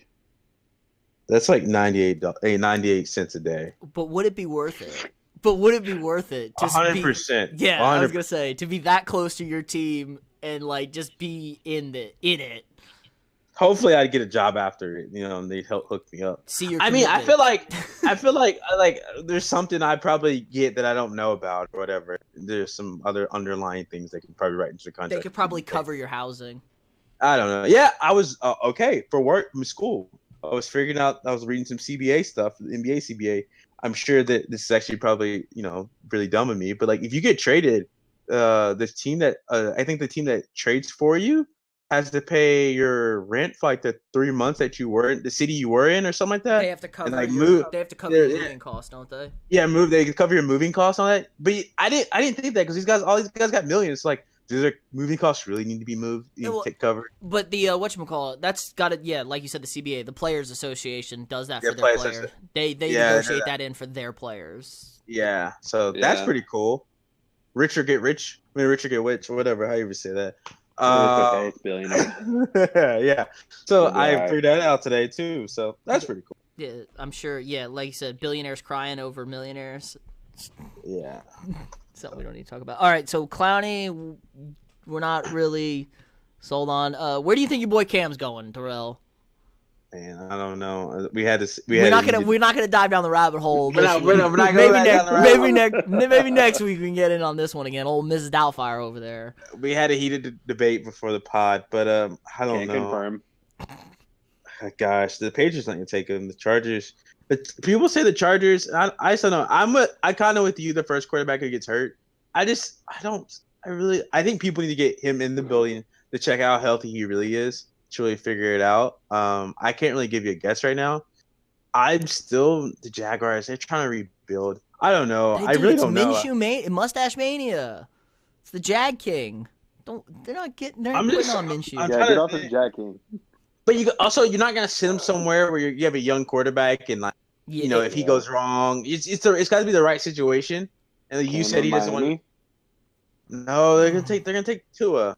That's like 98 cents a day. But would it be worth it? To 100%. Yeah, 100%. I was gonna say to be that close to your team and like just be in it. Hopefully, I'd get a job after it. And they'd help hook me up. See your. I mean, I commitment. feel like there's something I probably get that I don't know about or whatever. There's some other underlying things they can probably write into the contract. They could probably cover your housing. I don't know. Yeah, I was okay for work from school. I was figuring out. I was reading some CBA stuff, NBA CBA. I'm sure that this is actually probably really dumb of me, but like if you get traded, this team that I think the team that trades for you has to pay your rent for like the 3 months that you were in the city you were in or something like that. They have to cover. And, like, they have to cover your moving costs, don't they? Yeah, They can cover your moving costs on that. But I didn't think that because all these guys got millions. Like, do their moving costs really need to be moved? Take cover. But the whatchamacallit, that's got it. Yeah, like you said, the CBA, the Players Association, does that for their players. They negotiate that in for their players. Yeah, so that's pretty cool. Rich or get rich. I mean, rich or get rich, or whatever. How you ever say that? It's billionaire. Yeah. So I figured that out today too. So that's pretty cool. Yeah, I'm sure. Yeah, like you said, billionaires crying over millionaires. Yeah. Something we don't need to talk about. All right, so Clowney, we're not really sold on. Where do you think your boy Cam's going, Terrell? Man, I don't know. We're not gonna dive down the rabbit hole. We're not going down the rabbit hole. Maybe next week we can get in on this one again. Old Mrs. Doubtfire over there. We had a heated debate before the pod, but I don't know. Confirm. Gosh, the Patriots not gonna take him. The Chargers. But people say the Chargers. I still know. I kind of with you. The first quarterback who gets hurt. I think people need to get him in the building to check out how healthy he really is. To really figure it out. I can't really give you a guess right now. I'm still the Jaguars. They're trying to rebuild. I don't know. I really don't know. Minshew Mustache Mania. It's the Jag King. They're not putting on Minshew. Get off the Jag King. But you're not gonna send him somewhere where you have a young quarterback and if he goes wrong, it's got to be the right situation. And you said he doesn't want. No, they're gonna take Tua.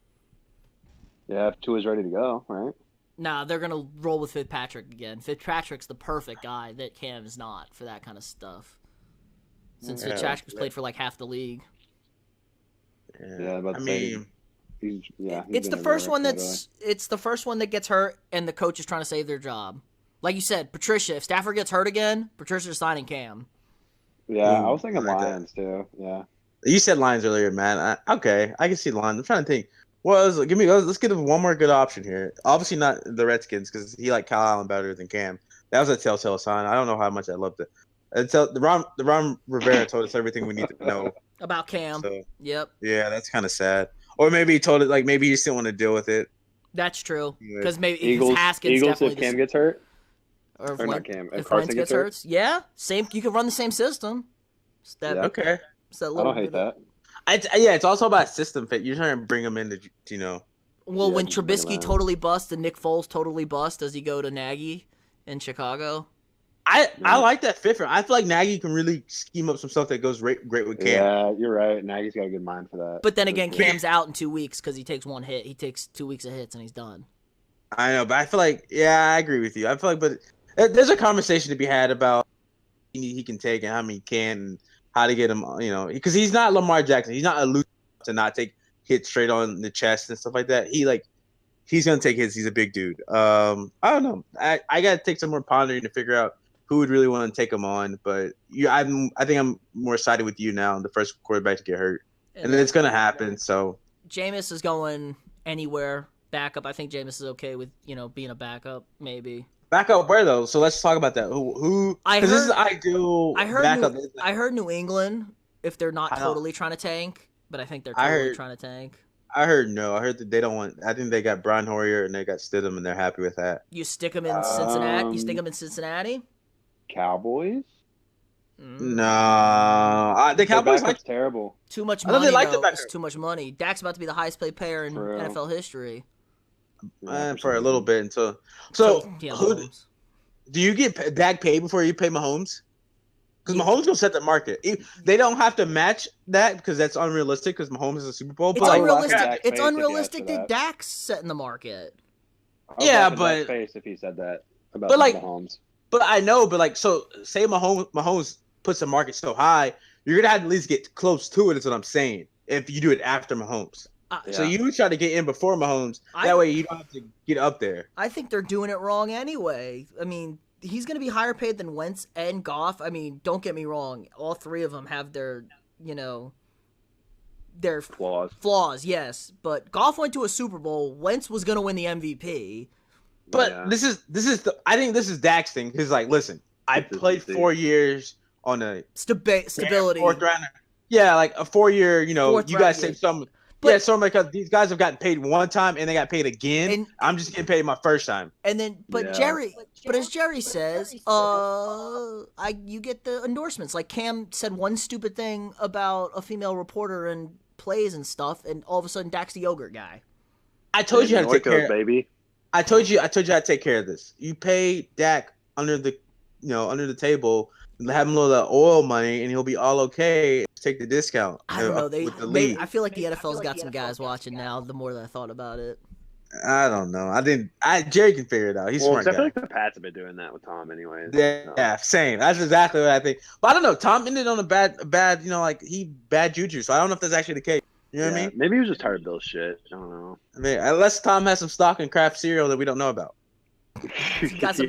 Yeah, if Tua's ready to go, right? Nah, they're gonna roll with Fitzpatrick again. Fitzpatrick's the perfect guy that Cam is not for that kind of stuff. Since Fitzpatrick's played for like half the league. Yeah, it's the first one that gets hurt, and the coach is trying to save their job. Like you said, Patricia. If Stafford gets hurt again, Patricia's signing Cam. Yeah, I was thinking Lions too. Yeah. You said Lions earlier, man. Okay, I can see Lions. I'm trying to think. Let's give him one more good option here. Obviously not the Redskins because he liked Kyle Allen better than Cam. That was a telltale sign. I don't know how much I loved it. The Ron Rivera told us everything we need to know about Cam. So, yep. Yeah, that's kind of sad. Or maybe he told it maybe he just didn't want to deal with it. That's true. Because maybe Haskins if Cam gets hurt. Or not Cam. If Carson gets hurt. Yeah, same. You can run the same system. Okay. I don't hate that. It's also about system fit. You're trying to bring him in to. Well, when Trubisky totally busts and Nick Foles totally busts, does he go to Nagy in Chicago? I like that fit for him. I feel like Nagy can really scheme up some stuff that goes great with Cam. Yeah, you're right. Nagy's got a good mind for that. But then again, Cam's out in 2 weeks because he takes one hit. He takes 2 weeks of hits and he's done. I know, but I feel like I agree with you. I feel like, but there's a conversation to be had about he can take and how many can. And how to get him, because he's not Lamar Jackson. He's not elusive to not take hits straight on the chest and stuff like that. He's gonna take hits. He's a big dude. I don't know. I gotta take some more pondering to figure out who would really want to take him on. But I think I'm more sided with you now. The first quarterback to get hurt, and then it's gonna happen. So Jameis is going anywhere backup. I think Jameis is okay with being a backup maybe. Backup where though? So let's talk about that. Who? Because this is ideal. I heard New England if they're not totally trying to tank, but I think they're totally trying to tank. I heard no. I heard that they don't want. I think they got Brian Hoyer and they got Stidham and they're happy with that. You stick them in Cincinnati. You stick them in Cincinnati. Cowboys. No, the Their Cowboys backup's terrible. Too much I thought they money, liked the though. backup. It's too much money. Dak's about to be the highest paid player in For real. NFL history. Yeah, for a little bit until. So, So yeah, who Mahomes. do you get Dak paid before you pay Mahomes? Because Yeah. Mahomes gonna set the market. They don't have to match that because that's unrealistic. Because Mahomes is a Super Bowl. It's But like, unrealistic. Dak's It's face if he unrealistic asked for that that. Dak's setting the market. I would Yeah, laugh at but- Dak's face if he said that about But, like- Mahomes. But I know, but like, so say Mahomes puts the market so high, you're gonna have to at least get close to it. Is what I'm saying. If you do it after Mahomes, so Yeah. you try to get in before Mahomes. I- That way you don't have to get up there. I think they're doing it wrong anyway. I mean, he's going to be higher paid than Wentz and Goff. I mean, don't get me wrong. All three of them have their, their Flaws. yes. But Goff went to a Super Bowl. Wentz was going to win the MVP. But Yeah. this is I think this is Dak's thing. Because like, listen, I played Consistency. 4 years on a Stability. fourth rounder. Yeah, like a 4 year. Fourth You guys round, say something. But- Yeah, so like these guys have gotten paid one time and they got paid again. And- I'm just getting paid my first time. And then, but Yeah. as Jerry says, you get the endorsements. Like Cam said one stupid thing about a female reporter and plays and stuff, and all of a sudden Dak's the yogurt guy. I told you how to take Oikos, care. baby. I told you how to take care of this. You pay Dak under the table, have him load the oil money, and he'll be all okay. Take the discount. I don't know. with the league. I feel like the NFL's got some guys watching now. The more that I thought about it, I don't know. Jerry can figure it out. He's a Well, smart I feel guy. like the Pats have been doing that with Tom, anyways. Yeah, same. That's exactly what I think. But I don't know. Tom ended on a bad, bad juju. So I don't know if that's actually the case. You know what I mean? Maybe he was just tired of Bill's shit. I don't know. I mean, unless Tom has some stock in Kraft cereal that we don't know about. he got some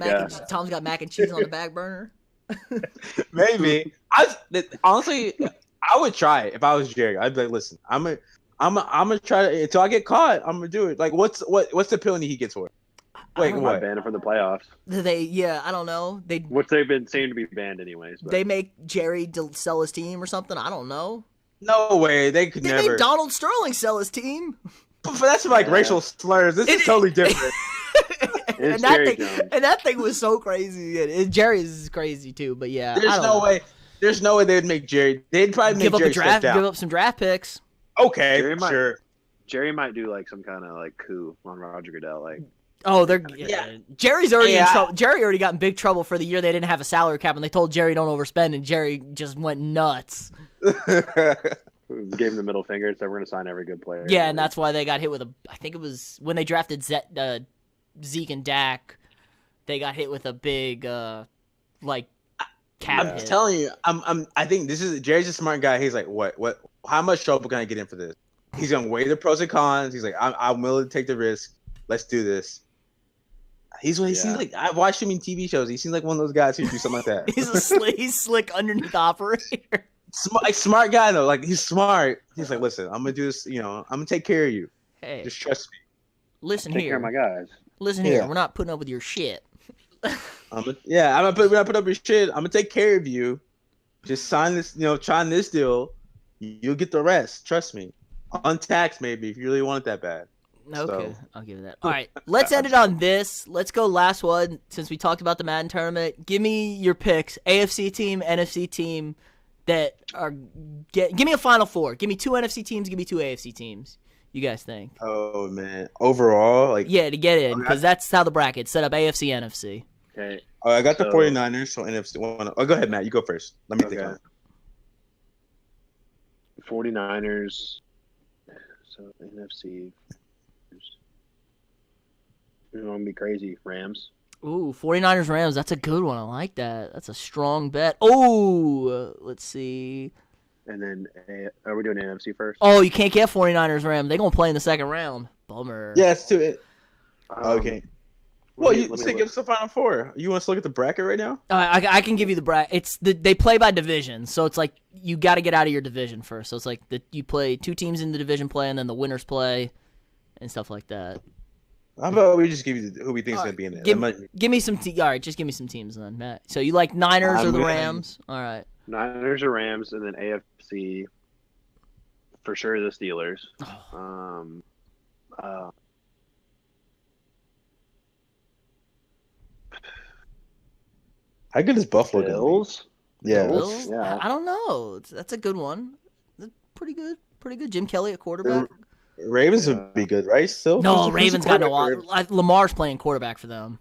Tom's got mac and cheese on the back burner. Maybe. Honestly, I would try it if I was Jerry. I'd be like, listen, I'm gonna try it until I get caught. I'm gonna do it. Like, what's the penalty he gets for it? Wait, Might what? ban him from the playoffs, I don't know. which they've been seen to be banned anyways. But They make Jerry sell his team or something. I don't know. No way. They could They never. made Donald Sterling sell his team. But that's like Yeah. racial slurs. This is totally different. It's Jerry Jones. And that thing was so crazy. Jerry is crazy too, but yeah. I There's don't no know. way. There's no way they'd make Jerry. They'd probably make Give up Jerry a draft. step down. Give up some draft picks. Okay, Jerry might- sure. Jerry might do like some kind of like coup on Roger Goodell. Like, Oh, they're Yeah. Jerry's already in Yeah. trouble. Jerry already got in big trouble for the year they didn't have a salary cap, and they told Jerry don't overspend, and Jerry just went nuts. gave him the middle finger, so we're gonna sign every good player. Yeah, and that's why they got hit with I think it was when they drafted Zeke and Dak, they got hit with a big cap I'm hit. telling you, I think Jerry's a smart guy. He's like, what? How much trouble can I get in for this? He's gonna weigh the pros and cons. He's like, I'm willing to take the risk. Let's do this. He seems like I've watched him in TV shows. He seems like one of those guys who do something like that. He's slick underneath operator. Smart guy though. Like he's smart. He's like, listen, I'm gonna do this. I'm gonna take care of you. Hey, Just trust me. listen take here. care of my guys. Listen Yeah. here. We're not putting up with your shit. I'm gonna put up your shit. I'm gonna take care of you. Just sign this. Sign this deal. You'll get the rest. Trust me. Untaxed maybe if you really want it that bad. Okay, So- I'll give it that. All right, let's end it on this. Let's go last one since we talked about the Madden tournament. Give me your picks: AFC team, NFC team. That are give me a Final Four. Give me 2 NFC teams. Give me 2 AFC teams. You guys think? Oh man. Overall, like Yeah, to get in because that's how the bracket's set up: AFC, NFC. Okay. I got the So- 49ers. So NFC. Oh, go ahead, Matt. You go first. Let me think. Okay. 49ers. So NFC. It's gonna be crazy. Rams. Ooh, 49ers Rams. That's a good one. I like that. That's a strong bet. Oh, let's see. And then are we doing NFC first? Oh, you can't get 49ers Rams. They're going to play in the second round. Bummer. Yes, to it. Okay. Well, let you me say look. give us the Final Four. You want us to look at the bracket right now? I can give you the bracket. They play by division, so it's like you got to get out of your division first. So it's like you play 2 teams in the division play, and then the winners play, and stuff like that. How about we just give you who we think is All going to be in right, there? give me some. All right, just give me some teams then, Matt. So you like Niners or the Rams? All right. Niners or Rams, and then AFC. For sure, the Steelers. How good is Buffalo gonna be? Bills. Yeah. Bills? Yeah. I don't know. That's a good one. That's pretty good. Pretty good. Jim Kelly at quarterback. Ravens Yeah. would be good, right? Still, No, Who's the Ravens got no. quarterback for Lamar's playing quarterback for them.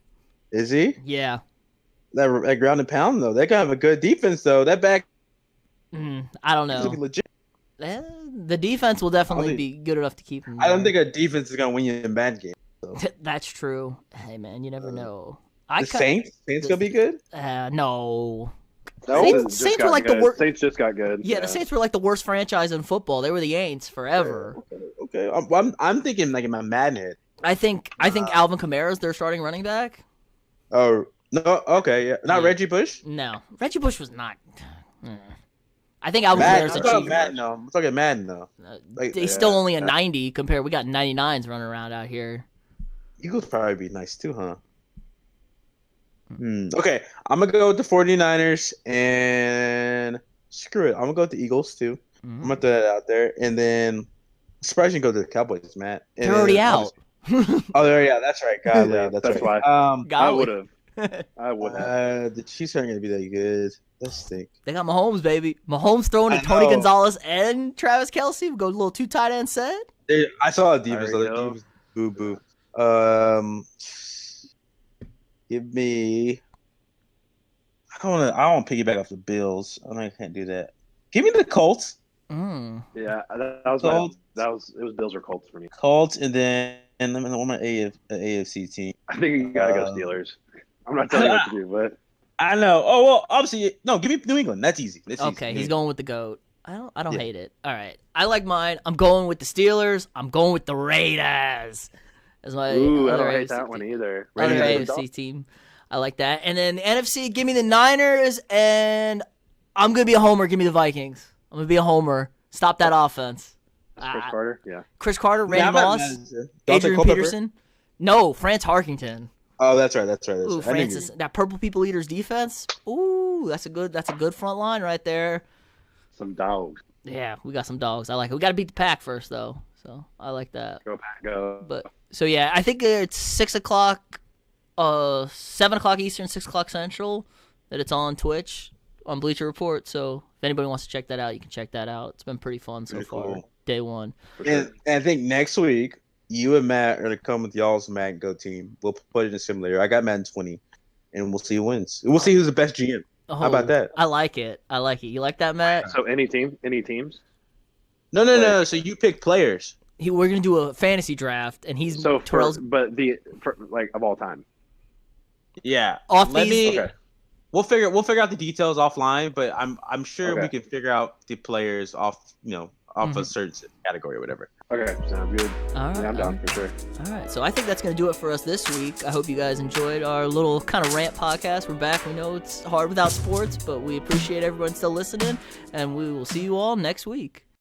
Is he? Yeah. That ground and pound though. They got have a good defense though. That back I don't is know. legit. The defense will definitely think- be good enough to keep him. I don't there. think a defense is gonna win you in bad game. So. That's true. Hey man, you never know. The Saints gonna be good. No. No, Saints were like the worst. Saints just got good. Yeah, the Saints were like the worst franchise in football. They were the Aints forever. Okay. I'm thinking like in my Madden head. I think Alvin Kamara's their starting running back. Oh no. Okay. Yeah. Not Yeah. Reggie Bush. No, Reggie Bush was not. I think Alvin Madden. Kamara's I'm a talking cheat. Madden though. I'm talking Madden though. Like, He's still only a 90 compared. We got 99s running around out here. Eagles probably be nice too, huh? Okay, I'm gonna go with the 49ers and screw it. I'm gonna go with the Eagles too. I'm gonna throw that out there, and then surprised you can go to the Cowboys, Matt. And They're already out. Oh, they're already out. That's right. God, Yeah, that's why. right. I Golly. would have. I would have. The Chiefs aren't gonna be that good. That stink. They got Mahomes, baby. Mahomes throwing to I Tony know. Gonzalez and Travis Kelce. We go a little two tight end set. I saw a Divas. There you The go. Divas. Boo boo. Give me. I don't piggyback off the Bills. I can't do that. Give me the Colts. Yeah, that was Colts. it was Bills or Colts for me. Colts, and then I'm my AFC team. I think you gotta go Steelers. I'm not telling you what to do, but I know. Oh well, obviously no. Give me New England. That's easy. Okay, he's going with the GOAT. I don't Yeah. hate it. All right, I like mine. I'm going with the Steelers. I'm going with the Raiders. As my ooh, I other don't hate AFC that one team. either. Other Raiders. AFC team. I like that. And then the NFC, give me the Niners, and I'm gonna be a homer. Give me the Vikings. I'm gonna be a homer. Stop that offense. Chris Carter, yeah. Chris Carter, Randy I'm not Moss, mad at you. Adrian Culpepper? Peterson. No, France Harkington. Oh, that's right. Ooh, I Francis, that Purple People Eaters defense. Ooh, that's a good front line right there. Some dogs. Yeah, we got some dogs. I like it. We got to beat the pack first though, so I like that. Go Pack, go. But so yeah, I think it's 6:00, 7:00 Eastern, 6:00 Central. That it's on Twitch on Bleacher Report. So if anybody wants to check that out, you can check that out. It's been pretty fun so Pretty far. cool. Day one. For sure. And I think next week you and Matt are gonna come with y'all's Madden Go team. We'll put it in a simulator. I got Madden 20, and we'll see who wins. We'll see who's the best GM. How about that? I like it. You like that, Matt? So any teams? No. So you pick players. We're gonna do a fantasy draft, and he's So Terrell's for like of all time. Yeah. off Let these. me. Okay. We'll figure out the details offline, but I'm sure Okay. we can figure out the players off a certain category or whatever. Okay, sounds good. All right. Yeah, I'm down for sure. All right, so I think that's going to do it for us this week. I hope you guys enjoyed our little kind of rant podcast. We're back. We know it's hard without sports, but we appreciate everyone still listening, and we will see you all next week.